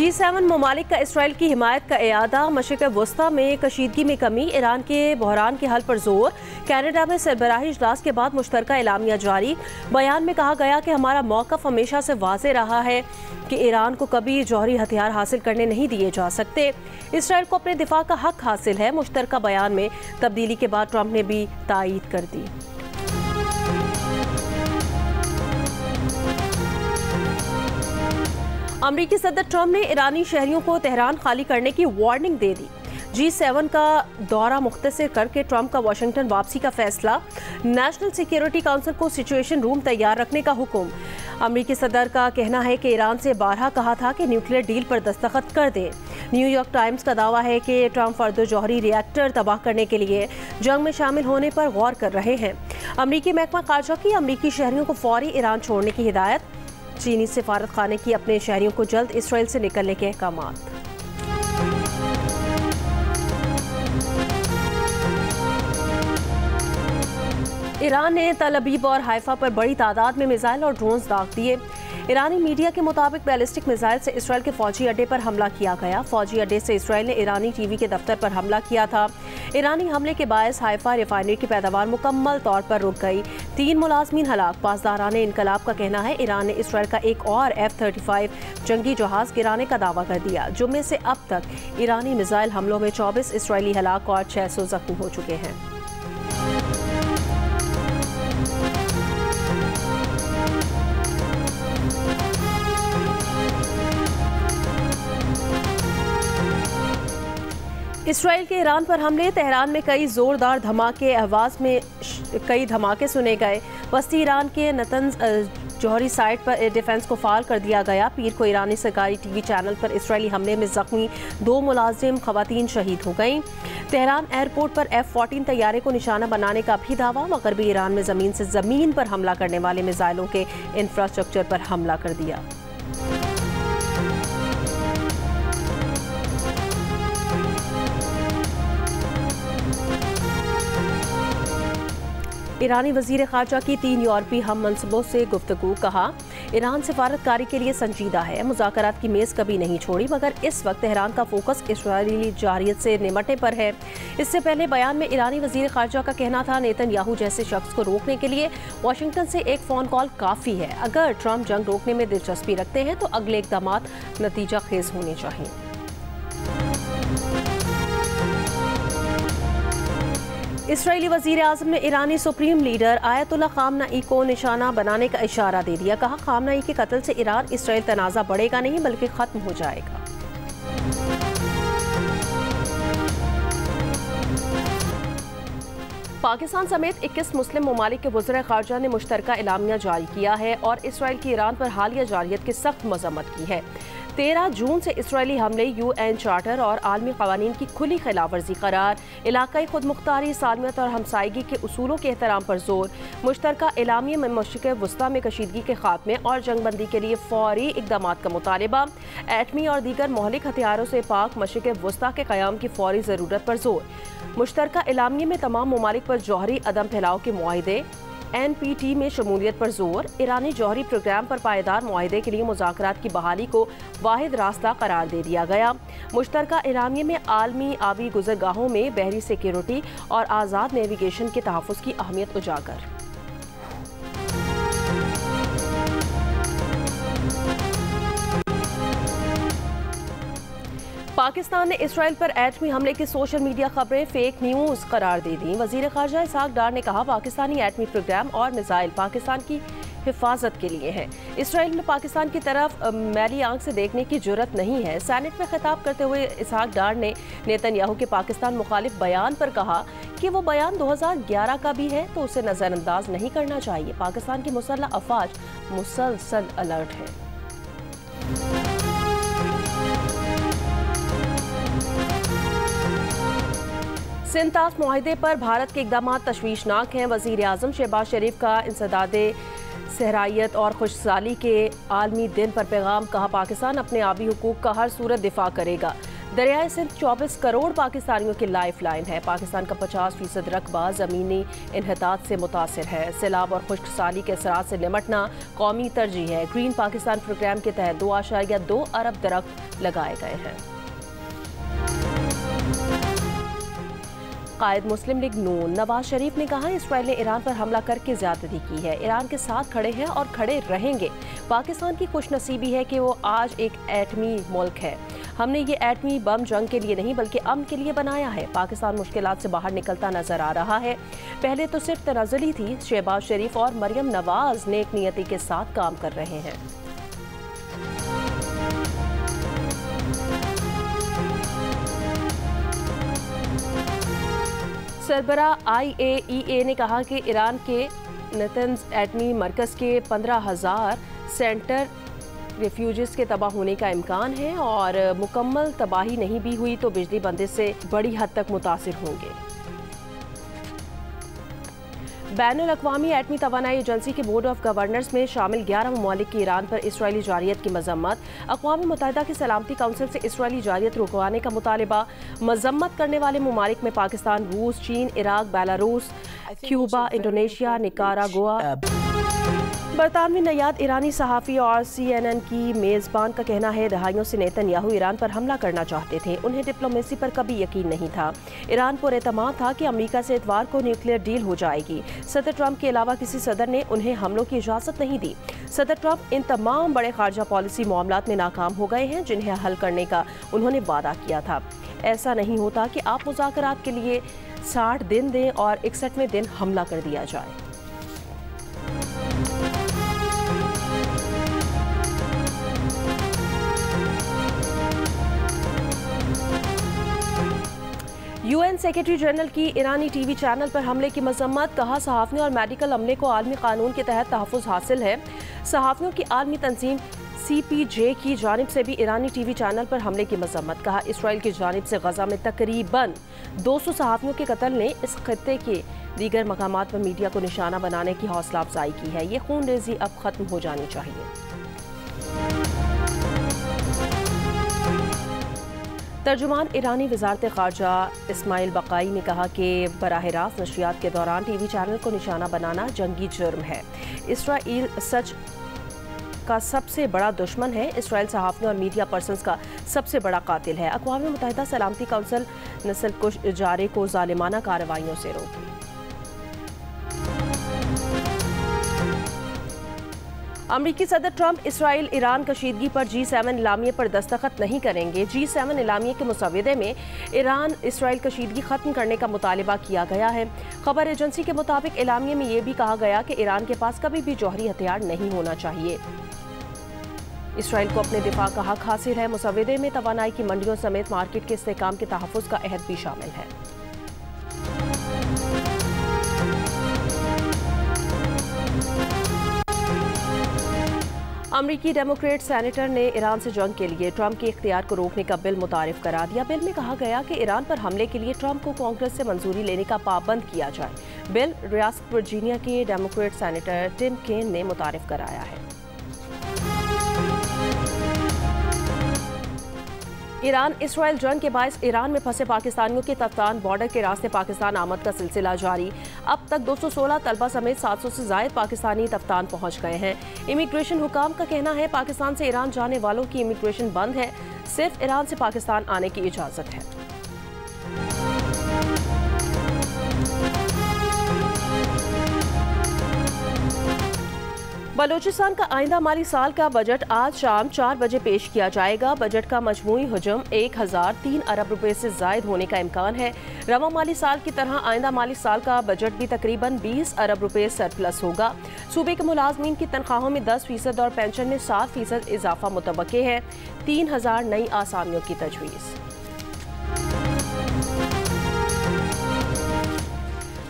G7 ममालिक का Israel की हिमायत का इयादा, मशरिक़ वस्ता में कशीदगी में कमी, ईरान के बहरान के हल पर जोर। कनाडा में सरबराही इजलास के बाद मुश्तरका एलामिया जारी। बयान में कहा गया कि हमारा मौक़िफ़ हमेशा से वाज़ेह रहा है कि ईरान को कभी जौहरी हथियार हासिल करने नहीं दिए जा सकते। इसराइल को अपने दिफा का हक हासिल है। मुश्तरका बयान में तब्दीली के बाद ट्रंप ने भी तायीद कर दी। अमरीकी सदर ट्रंप ने ईरानी शहरियों को तेहरान खाली करने की वार्निंग दे दी। G7 का दौरा मुख्तसर करके ट्रंप का वाशिंगटन वापसी का फैसला। नेशनल सिक्योरिटी काउंसिल को सिचुएशन रूम तैयार रखने का हुक्म। अमरीकी सदर का कहना है कि ईरान से बारहा कहा था कि न्यूक्लियर डील पर दस्तखत कर दे। न्यूयॉर्क टाइम्स का दावा है कि ट्रंप फर्दो जौहरी रिएक्टर तबाह करने के लिए जंग में शामिल होने पर गौर कर रहे हैं। अमरीकी महकमा खारजा की अमरीकी शहरियों को फौरी ईरान छोड़ने की हिदायत। चीनी सिफारत खाने की अपने शहरियों को जल्द इसराइल से निकलने के अहकामात। ईरान ने तल अबीब और हाइफा पर बड़ी तादाद में मिसाइल और ड्रोन्स दाग दिए। ईरानी मीडिया के मुताबिक बैलिस्टिक मिसाइल से इसराइल के फौजी अड्डे पर हमला किया गया। फौजी अड्डे से इसराइल ने ईरानी टीवी के दफ्तर पर हमला किया था। ईरानी हमले के बायस हाइफा रिफाइनरी की पैदावार मुकम्मल तौर पर रुक गई। 3 मुलाजमीन हलाक। पासदारान इनकलाब का कहना है ईरान ने इसराइल का एक और F-35 जंगी जहाज गिराने का दावा कर दिया। जुम्मे से अब तक ईरानी मिसाइल हमलों में 24 इसराइली हलाक और 600 जख्मी हो चुके हैं। इसराइल के ईरान पर हमले। तेहरान में कई जोरदार धमाके, आवाज में कई धमाके सुने गए। वस्ती ईरान के नतंज जौहरी साइट पर डिफेंस को फाल कर दिया गया। पीर को ईरानी सरकारी टीवी चैनल पर इसराइली हमले में जख्मी 2 मुलाजिम खवातीन शहीद हो गईं। तेहरान एयरपोर्ट पर F-14 तैयारे को निशाना बनाने का भी दावा। मगरबी ईरान में ज़मीन से ज़मीन पर हमला करने वाले मिसाइलों के इंफ्रास्ट्रक्चर पर हमला कर दिया। ईरानी वज़ीर ख़ारजा की 3 यूरोपीय हम मनसबों से गुफ्तगू। कहा, ईरान सिफारतकारी के लिए संजीदा है, मुज़ाकरात की मेज़ कभी नहीं छोड़ी, मगर इस वक्त तेहरान का फोकस इसराइली जारियत से निमटने पर है। इससे पहले बयान में ईरानी वज़ीर ख़ारजा का कहना था, नेतन्याहू जैसे शख्स को रोकने के लिए वाशिंगटन से एक फ़ोन कॉल काफ़ी है। अगर ट्रंप जंग रोकने में दिलचस्पी रखते हैं तो अगले इक़दामात नतीजा खेज़ होने चाहिए। इसराइली वज़ीर आज़म ने ईरानी सुप्रीम लीडर आयतुल्लाह ख़ामनई को निशाना बनाने का इशारा दे दिया। कहा, ख़ामनई के कत्ल से ईरान इसराइल तनाज़ा बढ़ेगा नहीं बल्कि ख़त्म हो जाएगा। पाकिस्तान समेत 21 मुस्लिम ममालिक के वज़ीर ख़ारजा ने मुश्तरका एलामिया जारी किया है और इसराइल की ईरान पर हालिया जारियत की सख्त मज़म्मत की है। 13 जून से इसराइली हमले UN चार्टर और आलमी क़वानीन की खुली खिलाफवर्जी करार। इलाकाई खुदमुख्तारी, सालमियत और हमसायगी के उसूलों के एहतराम पर जोर। मुश्तरका एलामिया में मशरिक़ वस्ता में कशीदगी के खात्मे और जंगबंदी के लिए फौरी इक़दामात का मुतालबा। एटमी और दीगर मोहलिक हथियारों से पाक मशरिक़ वस्ता के क़याम की फौरी ज़रूरत पर जोर। मुश्तरका एलामिया में तमाम ममालिक पर जौहरी अदम फैलाव के मुआहिदे। NPT में शमूलियत पर जोर। ईरानी जौहरी प्रोग्राम पर पायदार मुआहिदे के लिए मुज़ाकरात की बहाली को वाहिद रास्ता करार दे दिया गया। मुश्तरका एलामिया में आलमी आबी गुज़रगाहों में बहरी सिक्योरिटी और आज़ाद नेविगेशन के तहफ़्फ़ुज़ की अहमियत उजागर। पाकिस्तान ने इसराइल पर एटमी हमले की सोशल मीडिया खबरें फेक न्यूज़ करार दे दी। वज़ीर ख़ारजा इसहाक़ डार ने कहा, पाकिस्तानी एटमी प्रोग्राम और मिसाइल पाकिस्तान की हिफाजत के लिए है। इसराइल में पाकिस्तान की तरफ मैली आंख से देखने की जुर्रत नहीं है। सेनेट में खिताब करते हुए इसहाक़ डार ने नेतन्याहू के पाकिस्तान मुखालिफ बयान पर कहा कि वो बयान 2011 का भी है तो उसे नज़रअंदाज नहीं करना चाहिए। पाकिस्तान की मुसल्लह अफ़वाज मुसलसल अलर्ट है। सिंध तास मुआहिदे पर भारत के इक़दामात तशवीशनाक हैं। वज़ीर आज़म शहबाज शरीफ का इंसदादे सहराइयत और खुशहाली के आलमी दिन पर पैगाम। कहा, पाकिस्तान अपने आबी हुकूक का हर सूरत दिफा करेगा। दरियाए सिंध 24 करोड़ पाकिस्तानियों की लाइफ लाइन है। पाकिस्तान का 50% रकबा ज़मीनी इन्हतात से मुतासिर है। सैलाब और खुश्क साली के असरात से निमटना कौमी तरजीह है। ग्रीन पाकिस्तान प्रोग्राम के तहत 2.2 अरब दरख्त लगाए गए हैं। कायद मुस्लिम लीग नून नवाज शरीफ ने कहा, इसराइल ने ईरान पर हमला करके ज्यादती की है। ईरान के साथ खड़े हैं और खड़े रहेंगे। पाकिस्तान की खुशनसीबी है कि वो आज एक एटमी मुल्क है। हमने ये एटमी बम जंग के लिए नहीं बल्कि अमन के लिए बनाया है। पाकिस्तान मुश्किलात से बाहर निकलता नजर आ रहा है। पहले तो सिर्फ तनाज़ुली थी। शहबाज शरीफ और मरियम नवाज नेक नियति के साथ काम कर रहे हैं। सरबराह IAEA ने कहा कि ईरान के नतंज एटमी मरकज़ के 15,000 सेंटर रिफ्यूजीज के तबाह होने का इम्कान है और मुकम्मल तबाही नहीं भी हुई तो बिजली बंदिश से बड़ी हद तक मुतासिर होंगे। बैनुल-अक़वामी एटमी तवानाई एजेंसी के बोर्ड ऑफ गवर्नर्स में शामिल 11 ममालिक की ईरान पर इसराइली जारियत की मजम्मत। अक़वाम मुत्तहिदा की सलामती काउंसिल से इसराइली जारियत रुकवाने का मुतालिबा। मजम्मत करने वाले ममालिक में पाकिस्तान, रूस, चीन, Iraq, Belarus, Cuba, Indonesia, Nicaragua. बरतानवी नयाद ईरानी सहाफ़ी और CNN की मेज़बान का कहना है, दहाइयों से नेतन्याहू ईरान पर हमला करना चाहते थे। उन्हें डिप्लोमेसी पर कभी यकीन नहीं था। ईरान पर एतमाद था कि अमेरिका से इतवार को न्यूक्लियर डील हो जाएगी। सदर ट्रंप के अलावा किसी सदर ने उन्हें हमलों की इजाज़त नहीं दी। सदर ट्रंप इन तमाम बड़े खारजा पॉलिसी मामलात में नाकाम हो गए हैं जिन्हें हल करने का उन्होंने वादा किया था। ऐसा नहीं होता कि आप मुज़ाकरात के लिए 60 दिन दें और 61वें दिन हमला कर दिया जाए। UN सेक्रेटरी जनरल की ईरानी TV चैनल पर हमले की मजम्मत। कहा, सहाफ़ियों और मेडिकल अमले को आलमी कानून के तहत तहफ़्फ़ुज़ हासिल है। सहाफ़ियों की आलमी तंजीम CPJ की जानिब से भी ईरानी TV चैनल पर हमले की मजम्मत। कहा, इसराइल की जानिब से गजा में तकरीबन 200 सहाफ़ियों के कत्ल ने इस खत्ते के दीगर मकामात पर मीडिया को निशाना बनाने की हौसला अफजाई की है। ये खून रेजी अब खत्म हो जानी चाहिए। तर्जुमान ईरानी वज़ारत ख़ारजा इस्माइल बक़ाई ने कहा कि बराह रास्त नशरियात के दौरान TV चैनल को निशाना बनाना जंगी जुर्म है। इसराइल सच का सबसे बड़ा दुश्मन है। इसराइल सहाफ़ियों और मीडिया पर्सन्स का सबसे बड़ा कातिल है। अक़वाम मुत्तहिदा सलामती काउंसिल नस्लकुश इजारे को ज़ालिमाना कार्रवाइयों से रोके। अमरीकी सदर ट्रंप इसराइल ईरान कशीदगी पर G7 इलामिये पर दस्तखत नहीं करेंगे। G7 इलामिये के मुसव्वदे में ईरान इसराइल कशीदगी खत्म करने का मुतालिबा किया गया है। खबर एजेंसी के मुताबिक इलामिये में यह भी कहा गया कि ईरान के पास कभी भी जौहरी हथियार नहीं होना चाहिए। इसराइल को अपने दिफा का हक हासिल है। मुसव्वदे में तवानाई की मंडियों समेत मार्केट के इस्तेहकाम के तहफ़्फ़ुज़ का अहद भी शामिल है। अमरीकी डेमोक्रेट सेनेटर ने ईरान से जंग के लिए ट्रंप के इख्तियार को रोकने का बिल मुतारिफ करा दिया। बिल में कहा गया कि ईरान पर हमले के लिए ट्रंप को कांग्रेस से मंजूरी लेने का पाबंद किया जाए। बिल रियासत वर्जीनिया के डेमोक्रेट सेनेटर टिम केन ने मुतारिफ कराया है। ईरान इसराइल जंग के बायस ईरान में फंसे पाकिस्तानियों के तफ्तान बॉर्डर के रास्ते पाकिस्तान आमद का सिलसिला जारी। अब तक 216 तलबा समेत 700 से ज़ायद पाकिस्तानी तफ्तान पहुंच गए हैं। इमिग्रेशन हुकाम का कहना है, पाकिस्तान से ईरान जाने वालों की इमिग्रेशन बंद है। सिर्फ ईरान से पाकिस्तान आने की इजाज़त है। बलूचिस्तान का आइंदा माली साल का बजट आज शाम 4 बजे पेश किया जाएगा। बजट का मजमूई हजम 1003 अरब रुपए से जायद होने का इम्कान है। रवा माली साल की तरह आइंदा माली साल का बजट भी तकरीबन 20 अरब रुपए सरप्लस होगा। सूबे के मुलाजमीन की तनख्वाहों में 10% और पेंशन में 7% इजाफा मुतवक्के है। 3000 नई आसामियों की तजवीज़।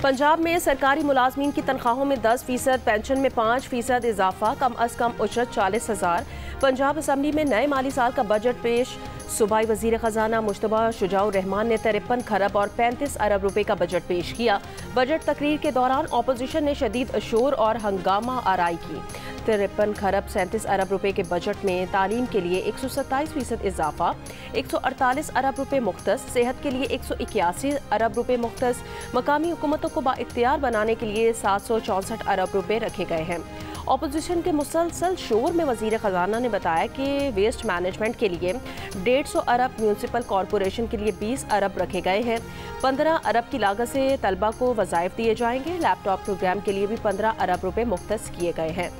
पंजाब में सरकारी मुलाजमीन की तनख्वाहों में 10%, पेंशन में 5% इजाफा, कम अज कम उजरत 40,000। पंजाब असम्बली में नए माली साल का बजट पेश। सूबाई वजीर खजाना मुश्तबा शुजाउर रहमान ने 53 खरब और 35 अरब रुपए का बजट पेश किया। बजट तकरीर के दौरान अपोजिशन ने शदीद शोर और हंगामा आराई की। 53 खरब 37 अरब रुपए के बजट में तालीम के लिए 127% इजाफा, 148 अरब रुपए मुख्तस, सेहत के लिए 181 अरब रुपए मुख्तस, मकामी हुकूमतों को बाइख्तियार बनाने के लिए 764 अरब रुपए रखे गए हैं। अपोजिशन के मुसलसल शोर में वजीर खजाना ने बताया कि वेस्ट मैनेजमेंट के लिए 150 अरब, म्यूनसिपल कॉरपोरेशन के लिए 20 अरब रखे गए हैं। 15 अरब की लागत से तलबा को वज़ाइफ दिए जाएंगे। लैपटॉप प्रोग्राम के लिए भी 15 अरब रुपए मुख्तस किए गए हैं।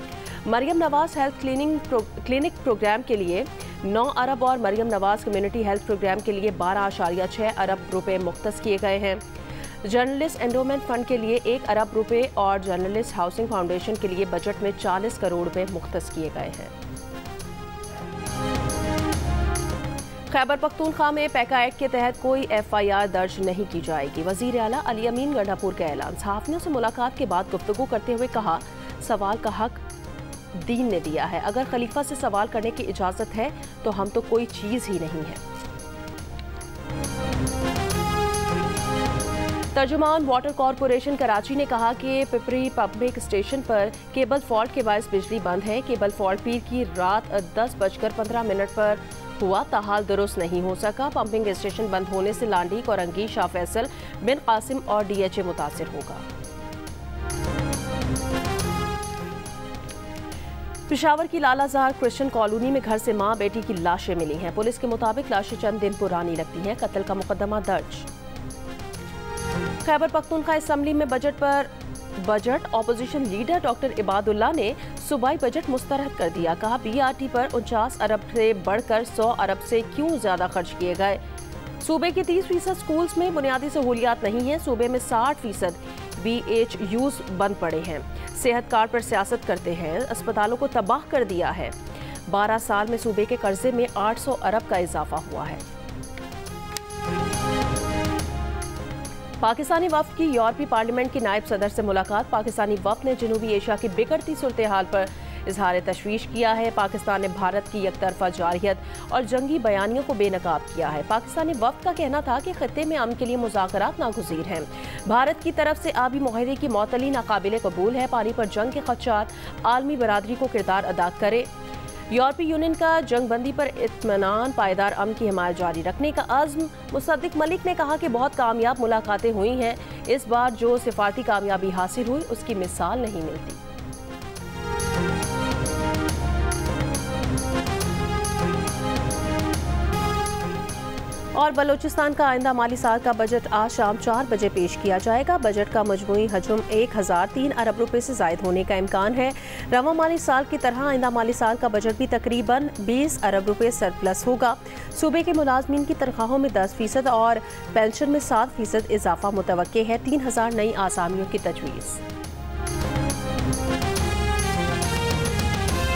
Maryam Nawaz health clinic program के लिए 9 अरब और Maryam Nawaz community health program के लिए 12.6 अरब रुपए मुख्तस किए गए हैं। जर्नलिस्ट एंडोमेंट फंड के लिए 1 अरब रुपए और जर्नलिस्ट हाउसिंग फाउंडेशन के लिए बजट में 40 करोड़ रुपए मुख्तस किए गए हैं। खैबर पख्तूनख्वा में पैका एक्ट के तहत कोई FIR दर्ज नहीं की जाएगी। वजीर आला अली अमीन गंडापुर का ऐलान। सहाफियों से मुलाकात के बाद गुफ्तगू करते हुए कहा, सवाल का हक दीन ने दिया है। अगर खलीफा से सवाल करने की इजाजत है तो हम तो कोई चीज ही नहीं है। तर्जुमान वाटर कॉरपोरेशन कराची ने कहा कि पिपरी पंपिंग स्टेशन पर केबल फॉल्ट के बायस बिजली बंद है। केबल फॉल्ट पीर की रात 10:15 पर हुआ, ताहाल दुरुस्त नहीं हो सका। पंपिंग स्टेशन बंद होने से लांडीक और अंगी शाह फैसल बिन कासिम और DHA मुतासिर होगा। पेशावर की लालाजार क्रिश्चियन कॉलोनी में घर से मां बेटी की लाशें मिली हैं। पुलिस के मुताबिक लाशें चंद दिन पुरानी लगती हैं। कत्ल का मुकदमा दर्ज। खैबर पख्तूनख्वा असेंबली में budget opposition leader doctor Ibadullah ने सूबाई बजट मुस्तरद कर दिया। कहा, BRT पर 49 अरब से बढ़कर 100 अरब से क्यों ज्यादा खर्च किए गए। सूबे के 30% स्कूल्स में बुनियादी सहूलियात नहीं है। सूबे में 60% BHUs बंद पड़े हैं। सेहत कार्ड पर सियासत करते हैं। अस्पतालों को तबाह कर दिया है। 12 साल में सूबे के कर्जे में 800 अरब का इजाफा हुआ है। पाकिस्तानी वफ्द की यूरोपीय पार्लियामेंट के नायब सदर से मुलाकात। पाकिस्तानी वफ्द ने जनूबी एशिया की बिगड़ती सूरत हाल पर इजहार तशवीश किया है। पाकिस्तान ने भारत की एकतरफा जारहियत और जंगी बयानियों को बेनकाब किया है। पाकिस्तानी वफ्द का कहना था कि खत्ते में अमन के लिए मुज़ाकरात नागुज़ीर हैं। भारत की तरफ से आबी मुआहदे की मअतली नाकाबिल कबूल है। पानी पर जंग के खदशात आलमी बरादरी को किरदार अदा करे। यूरोपीय यूनियन का जंग बंदी पर इत्मीनान, पायदार अमन की हिमायत जारी रखने का अज़्म। मुसद्दिक मलिक ने कहा कि बहुत कामयाब मुलाकातें हुई हैं। इस बार जो सिफारती कामयाबी हासिल हुई उसकी मिसाल नहीं मिलती। और बलोचिस्तान का आइंदा माली साल का बजट आज शाम 4 बजे पेश किया जाएगा। बजट का मजमूई हजम 1003 अरब रुपए से जायद होने का इम्कान है। रवा माली साल की तरह आइंदा माली साल का बजट भी तकरीबन 20 अरब रुपए सरप्लस होगा। सूबे के मुलाजमीन की तनख्वाहों में 10% और पेंशन में 7% इजाफा मुतवक्के है। 3000 नई आसामियों की तजवीज़।